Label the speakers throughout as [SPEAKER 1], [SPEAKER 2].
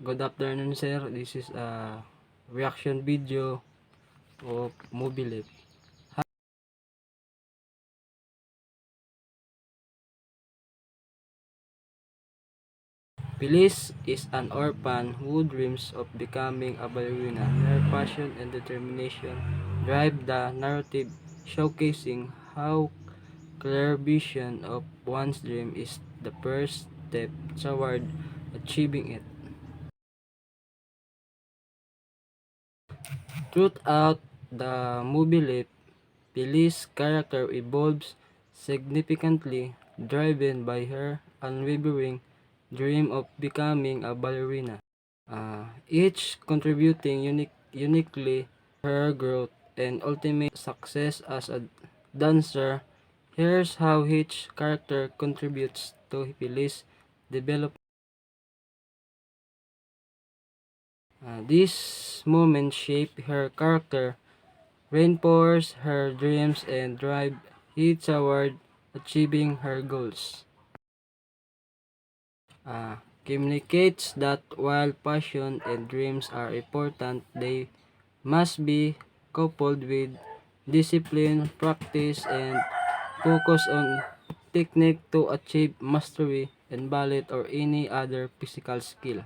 [SPEAKER 1] Good afternoon, sir. This is a reaction video of Movie Lip. Feliz is an orphan who dreams of becoming a ballerina. Her passion and determination drive the narrative, showcasing how clear vision of one's dream is the first step toward achieving it. Throughout the movie Lip, Felice's character evolves significantly, driven by her unwavering dream of becoming a ballerina, each contributing uniquely to her growth and ultimate success as a dancer. Here's how each character contributes to Felice's development. These moments shape her character, reinforce her dreams, and drive her toward achieving her goals. Communicates that while passion and dreams are important, they must be coupled with discipline, practice, and focus on technique to achieve mastery in ballet or any other physical skill.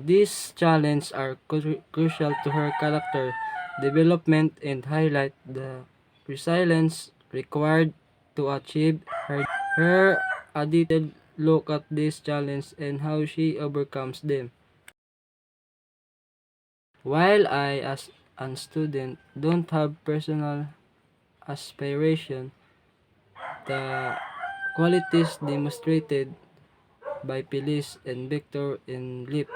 [SPEAKER 1] These challenges are crucial to her character development and highlight the resilience required to achieve her a detailed look at these challenges and how she overcomes them. While I, as a student, don't have personal aspiration, the qualities demonstrated by Felice and Victor in Lip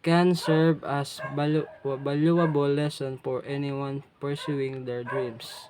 [SPEAKER 1] can serve as valuable lesson for anyone pursuing their dreams.